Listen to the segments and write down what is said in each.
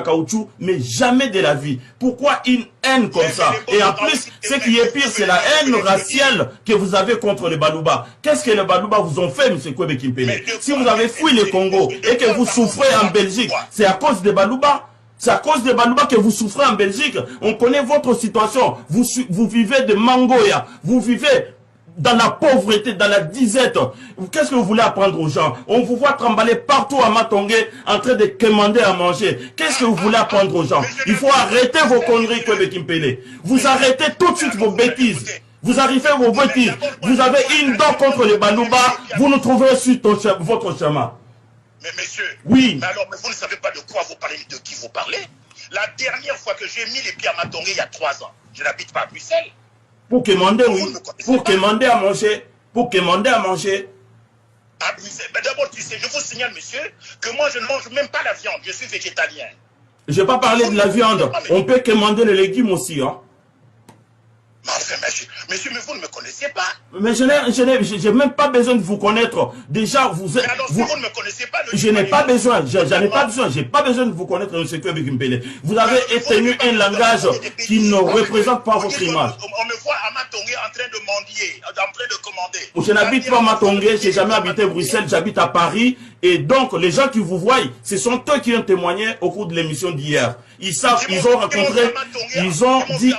caoutchouc, mais jamais de la vie. Pourquoi une haine comme ça? Et en plus, ce qui est pire, c'est la haine raciale que vous avez contre les Balouba. Qu'est-ce que les Balouba vous ont fait, M. Kwebe Kimpele? Si vous avez fui le Congo et que vous souffrez en Belgique, c'est à cause des Balouba. C'est à cause des Balouba que vous souffrez en Belgique. On connaît votre situation. Vous vivez de Mangoya. Vous vivez dans la pauvreté, dans la disette. Qu'est-ce que vous voulez apprendre aux gens? On vous voit trimballer partout à Matongé en train de commander à manger. Qu'est-ce que vous voulez apprendre aux gens? Il faut arrêter vos conneries, Kwebe Kimpele. Vous arrêtez tout de suite vos bêtises. Vous arrivez vos bêtises. Vous avez une dent contre les Balouba. Vous nous trouverez sur votre chemin. Mais messieurs, oui. Mais alors, mais vous ne savez pas de quoi vous parlez, de qui vous parlez. La dernière fois que j'ai mis les pieds à Matongé, il y a 3 ans, je n'habite pas à Bruxelles. Pour commander, oui. Pour commander à manger. Pour commander à manger. À Bruxelles. Mais d'abord, tu sais, je vous signale, monsieur, que moi, je ne mange même pas la viande. Je suis végétalien. Je n'ai pas parlé de la viande. On peut commander les légumes aussi, hein. Mais enfin, monsieur, mais vous ne me connaissez pas. Mais je n'ai même pas besoin de vous connaître. Déjà, vous êtes... Mais alors, si vous ne me connaissez pas... Je n'ai pas besoin, j'en ai pas besoin. J'ai pas besoin de vous connaître, M. Kwebe Kimpele. Vous avez tenu un langage qui ne représente pas votre image. On me voit à Matongé en train de mendier, en train de commander. Je n'habite pas à Matongé, j'ai jamais habité Bruxelles, j'habite à Paris. Et donc, les gens qui vous voient, ce sont eux qui ont témoigné au cours de l'émission d'hier. Ils savent, ils ont rencontré, ils ont dit...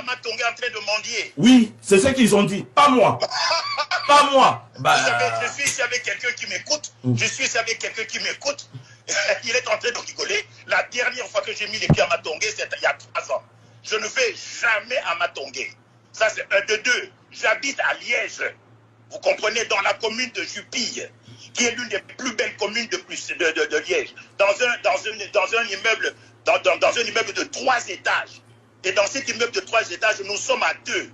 Oui, c'est ce qu'ils ont dit, pas moi. Pas moi. Bah... Je suis ici avec quelqu'un qui m'écoute. Je suis ici avec quelqu'un qui m'écoute. Il est en train de rigoler. La dernière fois que j'ai mis les pieds à Matongé, c'était il y a 3 ans. Je ne vais jamais à Matongé. Ça, c'est un de deux. J'habite à Liège. Vous comprenez, dans la commune de Jupille, qui est l'une des plus belles communes de Liège. Dans un immeuble, dans un immeuble de 3 étages. Et dans cet immeuble de 3 étages, nous sommes à 2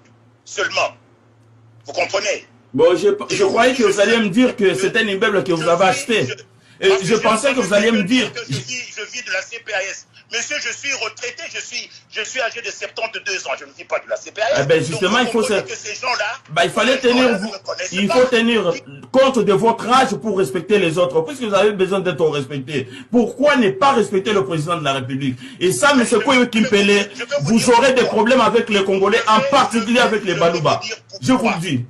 seulement. Vous comprenez? Bon, je croyais que vous alliez me dire que c'est un immeuble que vous avez acheté. Et je pensais que vous alliez me dire... Je vis de la CPAS. Monsieur, je suis retraité, je suis âgé de 72 ans, je ne vis pas de la CPAS. Eh ben justement, donc, il faut que ces gens-là... il fallait tenir... Il faut tenir compte de votre âge pour respecter les autres, puisque vous avez besoin d'être respecté. Pourquoi ne pas respecter le président de la République? Et ça, M. Kwebe Kimpele, vous aurez des problèmes avec les Congolais, en particulier avec les Balouba. Je vous le dis.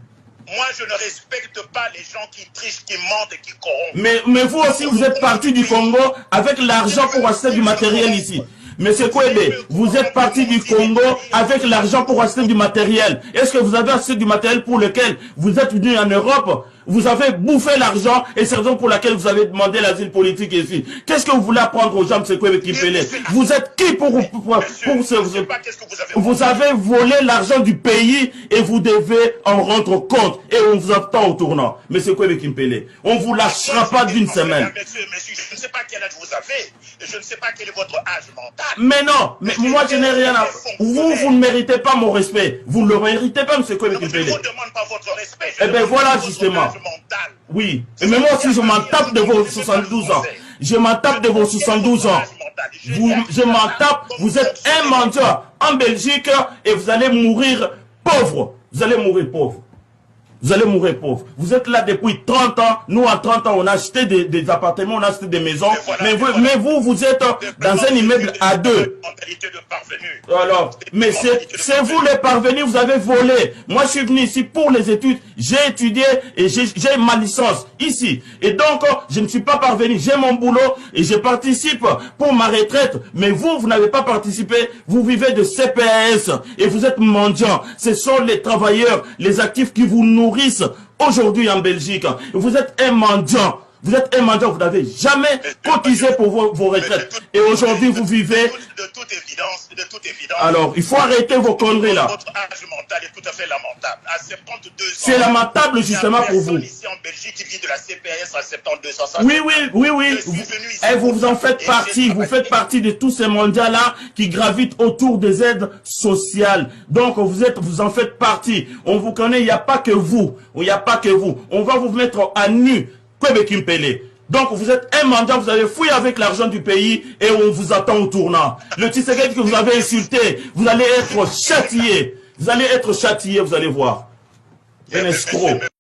Moi, je ne respecte pas les gens qui trichent, qui mentent et qui corrompent. Mais vous aussi, vous êtes parti du Congo avec l'argent pour acheter du matériel ici. Monsieur Kwebe, vous êtes parti du Congo avec l'argent pour acheter du matériel. Est-ce que vous avez acheté du matériel pour lequel vous êtes venu en Europe? Vous avez bouffé l'argent et c'est la raison pour laquelle vous avez demandé l'asile politique ici. Qu'est-ce que vous voulez apprendre aux gens, M. Kwebe Kimpele? Vous êtes qui pour vous avez volé l'argent du pays et vous devez en rendre compte. Et on vous attend au tournant. M. Kwebe Kimpele, on ne vous lâchera pas d'une semaine. Monsieur, je ne sais pas quel âge vous avez. Je ne sais pas quel est votre âge mental. Mais non, mais moi je n'ai rien à... Vous ne méritez pas mon respect. Vous ne le méritez pas, M. Kwebe Kimpele. Je ne vous demande pas votre respect. Eh bien voilà justement. Oui, mais moi aussi je m'en tape de vos 72 ans. Je m'en tape de vos 72 ans. Je m'en tape, vous êtes un menteur en Belgique et vous allez mourir pauvre. Vous allez mourir pauvre. Vous allez mourir pauvre. Vous êtes là depuis 30 ans. Nous, à 30 ans, on a acheté des appartements, on a acheté des maisons. Mais vous êtes dans un immeuble à 2. Alors, mais c'est vous les parvenus, vous avez volé. Moi, je suis venu ici pour les études. J'ai étudié et j'ai ma licence ici. Et donc, je ne suis pas parvenu. J'ai mon boulot et je participe pour ma retraite. Mais vous n'avez pas participé. Vous vivez de CPAS et vous êtes mendiants. Ce sont les travailleurs, les actifs qui vous nourrissent aujourd'hui en Belgique. Vous êtes un mendiant. Vous êtes un mendiant, vous n'avez jamais cotisé pour vos retraites. Et aujourd'hui, vous vivez... De toute évidence. Alors, il faut arrêter vos conneries là. Votre âge mental est tout à fait lamentable. À 72 ans... C'est lamentable justement pour vous. Ici en Belgique qui vit de la CPS à 72 ans. Oui. Et vous en faites partie. Vous faites partie de tous ces mendiants là qui gravitent autour des aides sociales. Donc, vous en faites partie. On vous connaît, il n'y a pas que vous. Il n'y a pas que vous. On va vous mettre à nu. Kwebe Kimpele. Donc vous êtes un mendiant, vous avez fouillé avec l'argent du pays et on vous attend au tournant. Le Tshisekedi que vous avez insulté, vous allez être châtié. Vous allez être châtié, vous allez voir. Un escroc.